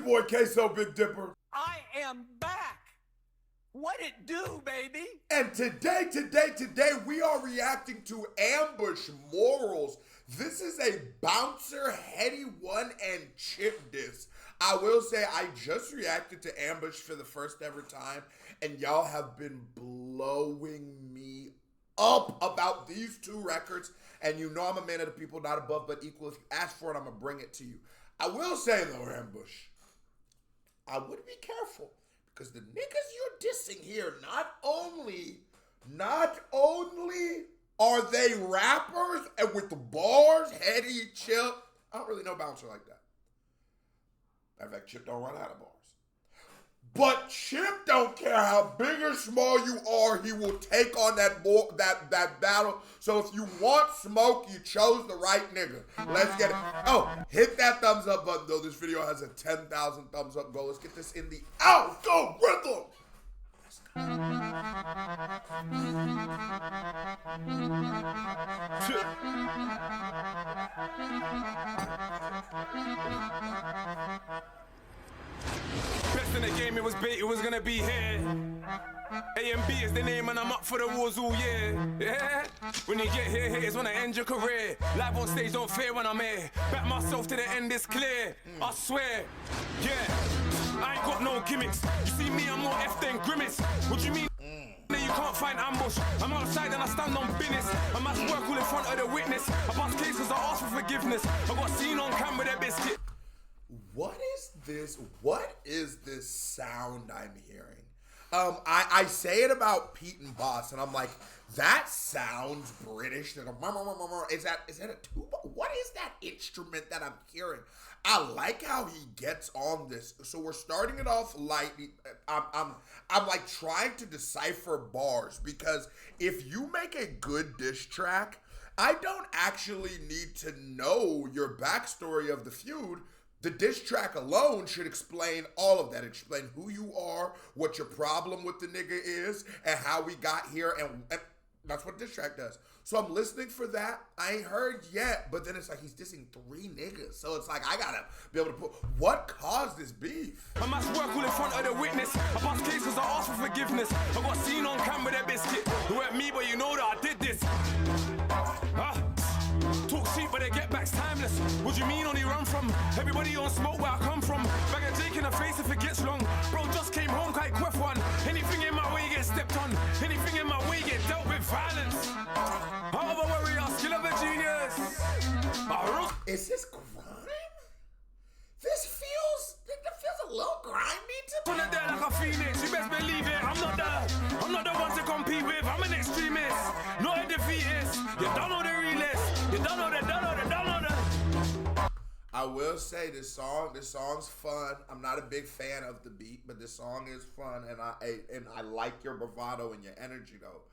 boy Queso Big Dipper. I am back. What it do, baby? And today, we are reacting to Ambush Morals. This is a Bouncer Headie One and Chip diss. I will say I just reacted to Ambush for the first ever time, and y'all have been blowing me up about these two records. And you know I'm a man of the people, not above but equal. If you ask for it, I'm gonna bring it to you. I will say though, Ambush, I would be careful. Because the niggas you're dissing here, not only are they rappers and with the bars, Headie, Chip, I don't really know Bouncer like that. Matter of fact, Chip don't run out of bars. But Chip don't care how big or small you are, he will take on that battle. So if you want smoke, you chose the right nigga. Let's get it. Oh, hit that thumbs up button though. This video has a 10,000 thumbs up goal. Let's get this in the algorithm. Best in the game, it was bait, it was gonna be here. A and B is the name and I'm up for the wars all year. Yeah? When you get here, haters wanna end your career. Live on stage, don't fear when I'm here. Back myself to the end, it's clear. I swear, yeah. I ain't got no gimmicks. You see me, I'm more F than grimace. What you mean? You can't find ambush. I'm outside and I stand on business. I must work all in front of the witness. I bust cases, I ask for forgiveness. I got seen on camera with that biscuit. What is this? What is this sound I'm hearing? I say it about Pete and Boss, and I'm like, that sounds British. Is that a tuba? What is that instrument that I'm hearing? I like how he gets on this. So we're starting it off light. I'm like trying to decipher bars, because if you make a good diss track, I don't actually need to know your backstory of the feud. The diss track alone should explain all of that. Explain who you are, what your problem with the nigga is, and how we got here, and that's what diss track does. So I'm listening for that. I ain't heard yet, but then it's like he's dissing 3 niggas. So it's like I gotta be able to put, what caused this beef? I must work all in front of the witness. I bust cases, I ask for forgiveness. I got seen on camera with that biscuit. It weren't me, but you know that I did this. Talk cheap, but they get back's timeless. What do you mean only run from? Everybody on smoke where I come from. Bag of Jake in the face if it gets long. Bro just came home, quite quiff one. Anything in my way get stepped on. Anything in my way get dealt with violence. Heart of a warrior, skill of a genius. Is this grime? This feels a little grimy to me. I'm there like a phoenix, you best believe it. I'm not the one to compete with. I'm an extremist, not a defeatist. You don't know the realist. You don't know the. I will say this song's fun. I'm not a big fan of the beat, but this song is fun, and I like your bravado and your energy though.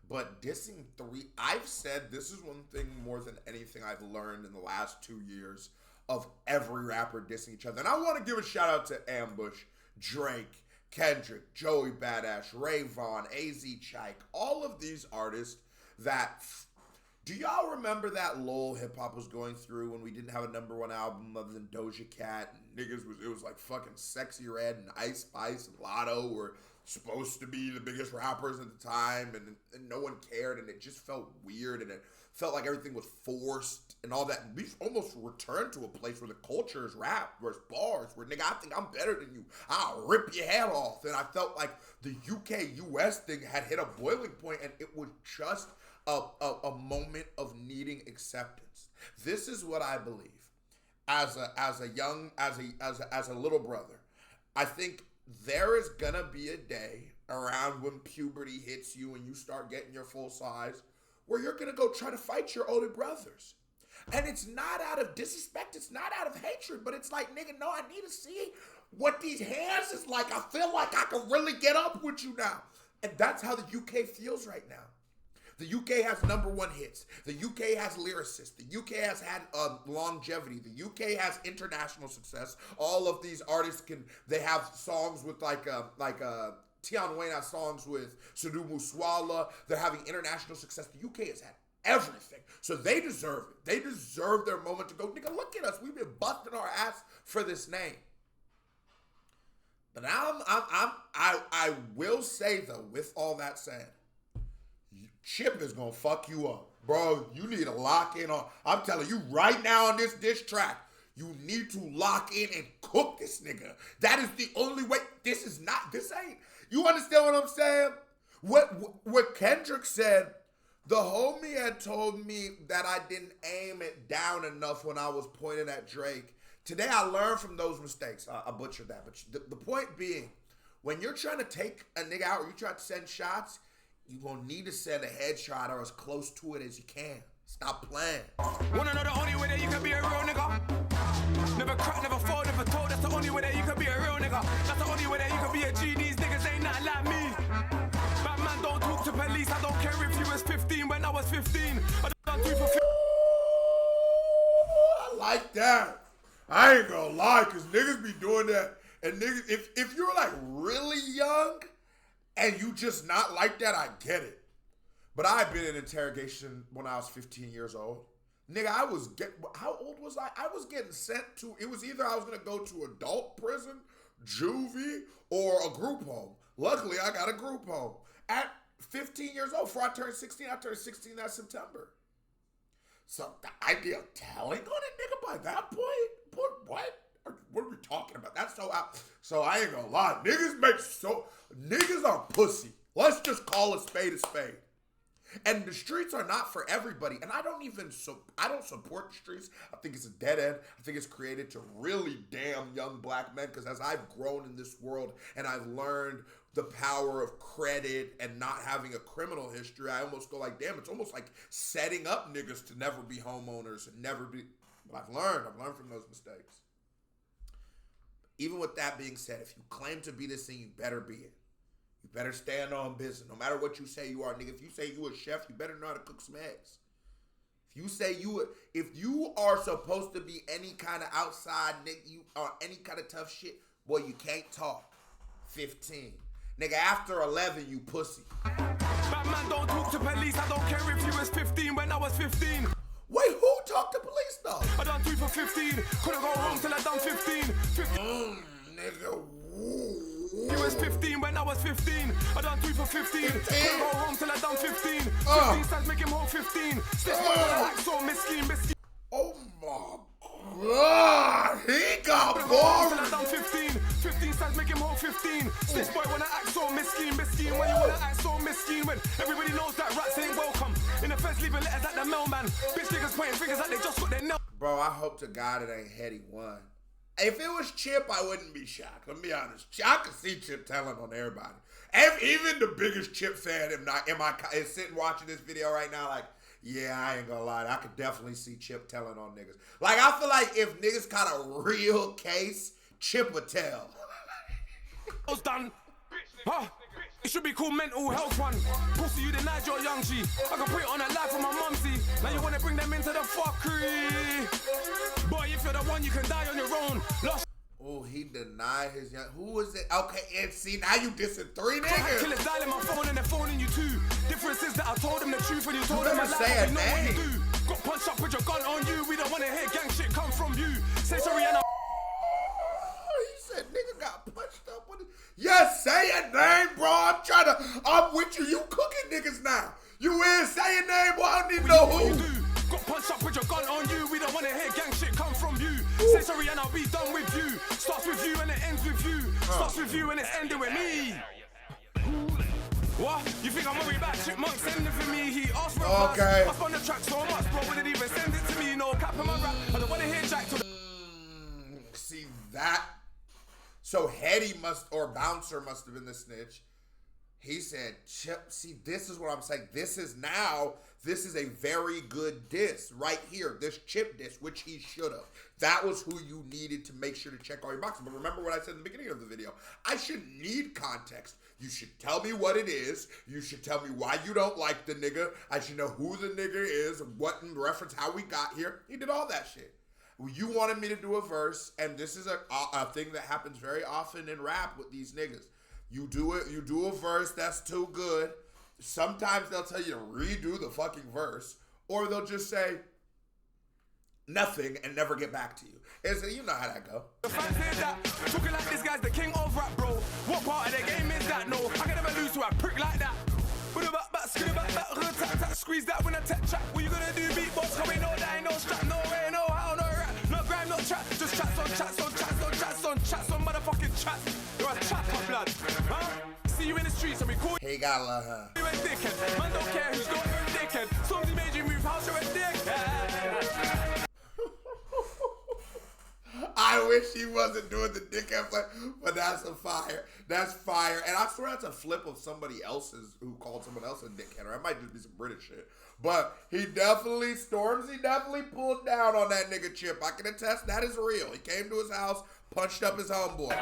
But dissing 3, I've said this is one thing more than anything I've learned in the last 2 years of every rapper dissing each other. And I want to give a shout out to Ambush, Drake, Kendrick, Joey Badass, Ray Vaughn, AZ Chike, all of these artists that... Do y'all remember that lull hip-hop was going through when we didn't have a #1 album other than Doja Cat? And it was like fucking Sexy Red and Ice Spice and Lotto were supposed to be the biggest rappers at the time, and no one cared, and it just felt weird, and it felt like everything was forced and all that. And we've almost returned to a place where the culture is rap versus bars, where nigga, I think I'm better than you. I'll rip your head off. And I felt like the UK-US thing had hit a boiling point, and it was just a moment of needing acceptance. This is what I believe. As a little brother, I think there is gonna be a day around when puberty hits you and you start getting your full size, where you're gonna go try to fight your older brothers. And it's not out of disrespect, it's not out of hatred, but it's like, nigga, no, I need to see what these hands is like. I feel like I can really get up with you now. And that's how the UK feels right now. The UK has #1 hits. The UK has lyricists. The UK has had longevity. The UK has international success. All of these artists they have songs with Tion Wayne has songs with Sadhu Muswala. They're having international success. The UK has had everything. So they deserve it. They deserve their moment to go, nigga, look at us. We've been busting our ass for this name. But now I will say though, with all that said, Chip is gonna fuck you up, bro. You need to lock in on. I'm telling you right now on this diss track, you need to lock in and cook this nigga. That is the only way. This ain't. You understand what I'm saying? What Kendrick said. The homie had told me that I didn't aim it down enough when I was pointing at Drake. Today I learned from those mistakes. I butchered that. But the point being, when you're trying to take a nigga out or you try to send shots, you're going to need to send a headshot or as close to it as you can. Stop playing. Wanna know the only way that you can be a real nigga? Never crack, never fall, never told. That's the only way that you can be a real nigga. That's the only way that you can be a G. These niggas ain't nothing like me. Batman don't talk to police. I don't care if you was 15 when I was 15. I done 3 for 15. I like that. I ain't gonna lie, cause niggas be doing that. And niggas, if you're like really young and you just not like that, I get it. But I've been in interrogation when I was 15 years old. Nigga, how old was I? I was getting sent to, it was either I was gonna go to adult prison, juvie, or a group home. Luckily, I got a group home. At 15 years old, before I turned 16 that September. So the idea of telling on a nigga by that point? What? What are we talking about? That's so out. So I ain't gonna lie. Niggas are pussy. Let's just call a spade a spade. And the streets are not for everybody. And I don't support the streets. I think it's a dead end. I think it's created to really damn young black men. Because as I've grown in this world and I've learned the power of credit and not having a criminal history, I almost go like, damn, it's almost like setting up niggas to never be homeowners and never be. But I've learned from those mistakes. Even with that being said, if you claim to be this thing, you better be it. You better stand on business. No matter what you say you are, nigga. If you say you a chef, you better know how to cook some eggs. If you are supposed to be any kind of outside nigga, you are any kind of tough shit, boy, you can't talk. 15. Nigga, after 11, you pussy. Batman don't talk to police. I don't care if you was 15 when I was 15. Wait, who talked to police though? I done 3 for 15. Couldn't go home till I done 15. Nigga, woo. You was 15 when I was 15. I done 3 for 15. Couldn't go home till I done 15. 15 stands make him home 15. Stitch boy when I act so miskin. Oh my God, he got bored. Till I done 15. 15 stands make him home 15. Stitch boy when I act so miskin. When you wanna act so miskin, when everybody knows that rats ain't welcome. In the fence leaving letters at the mailman. Bitch niggas pointing fingers like they just got their nail. Bro, I hope to God it ain't Headie One. If it was Chip, I wouldn't be shocked. Let me be honest. I could see Chip telling on everybody. Even the biggest Chip fan is sitting watching this video right now like, yeah, I ain't gonna lie. I could definitely see Chip telling on niggas. Like, I feel like if niggas caught a real case, Chip would tell. Was done. Huh? It should be called mental health one. Pussy, you denied your young G. I can put it on a live for my mumsy. Now you wanna bring them into the fuckery. Boy, if you're the one, you can die on your own. Lost. Oh, he denied his young. Who was it? Okay, and see, now you dissing 3 niggas. Killers dialing my phone and they're phoning you too. Difference is that I told them the truth when you told them I lied. Say a You know what name. you do. Got punched up with your gun on you. We don't wanna hear gang shit come from you. Say sorry and He said nigga got punched up with it. Yes, say a name, bro. I'm with you. You cooking niggas now. You in, say a name, boy. I don't even know what you who. do. Got punched up with your gun on you. We don't wanna hear gang shit come from you. Say sorry and I'll be done with you. Starts with you and it ends with you. Starts with you and it's ending with me. What? You think I'm worried about Chipmunk sending for me? He asked for a pass. I spun the track so much, bro, wouldn't even send it to me. No cap in my rap. I don't wanna hear Jack to See that? So Headie Bouncer must have been the snitch. He said, Chip, see, this is what I'm saying. This is a very good diss right here. This Chip diss, which he should have. That was who you needed to make sure to check all your boxes. But remember what I said in the beginning of the video. I shouldn't need context. You should tell me what it is. You should tell me why you don't like the nigga. I should know who the nigga is, what in reference, how we got here. He did all that shit. You wanted me to do a verse, and this is a thing that happens very often in rap with these niggas. You do a verse that's too good. Sometimes they'll tell you to redo the fucking verse, or they'll just say nothing and never get back to you. You know how that go. the fans hear that. Talking like this guy's the king of rap, bro. that. No, I can never lose to a prick like that. Put it back, skin it back, tap, tap, squeeze that when I tap trap. What you gonna do, beatbox? Cause we know that ain't no strap, no way, no how, no rap, no grime, no trap. Just chats on chats on chats on chats on chats on motherfucking chats. You're a chapper, blood, huh? See you in the streets and we call He got love, huh? you a dickhead. Man don't care who's got you a dickhead. Somebody made you move house, you're a dickhead. I wish he wasn't doing the dickhead play, but that's a fire. That's fire. And I swear that's a flip of somebody else's who called someone else a dickhead, or it might just be some British shit. But he definitely, Stormzy definitely pulled down on that nigga Chip. I can attest that is real. He came to his house, punched up his homeboy.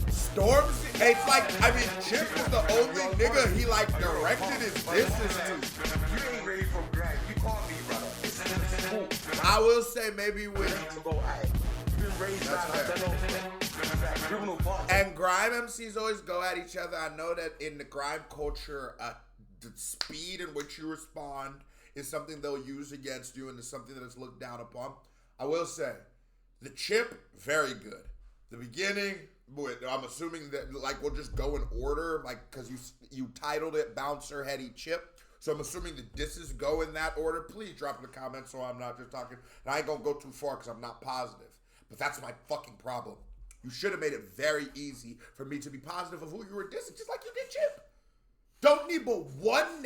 Stormzy, it's like, I mean, Chip was the only nigga he like directed his business to. You ain't ready for grime. You call me, brother. This is cool. I will say maybe with and grime MCs always go at each other. I know that in the grime culture, the speed in which you respond is something they'll use against you, and it's something that is looked down upon. I will say, the Chip, very good. The beginning, I'm assuming that like we'll just go in order, like because you titled it Bouncer Headie Chip. So I'm assuming the disses go in that order. Please drop in the comments so I'm not just talking. And I ain't gonna go too far because I'm not positive. But that's my fucking problem. You should have made it very easy for me to be positive of who you were dissing, just like you did Chip. Don't need but one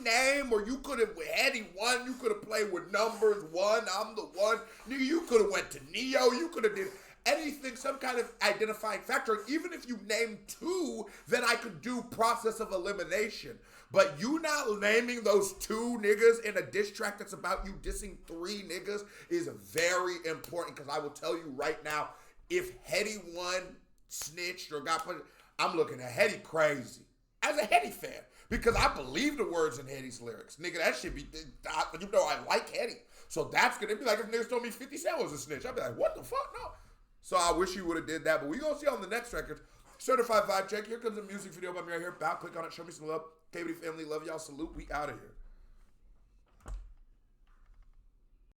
name, or you could have Headie One. You could have played with numbers. One, I'm the one. You could have went to Neo. You could have did anything, some kind of identifying factor. Even if you named two, then I could do process of elimination. But you not naming those two niggas in a diss track that's about you dissing three niggas is very important. Because I will tell you right now, if Headie One snitched or got put, I'm looking at Headie crazy. As a Headie fan. Because I believe the words in Headie's lyrics. Nigga, that should be, you know I like Headie. So that's going to be like if niggas told me 50 Cent was a snitch. I'd be like, what the fuck? No. So I wish you would have did that. But we going to see on the next record. Certified Vibe Check. Here comes a music video by me right here. Bow, click on it. Show me some love. KBD family, love y'all. Salute. We out of here.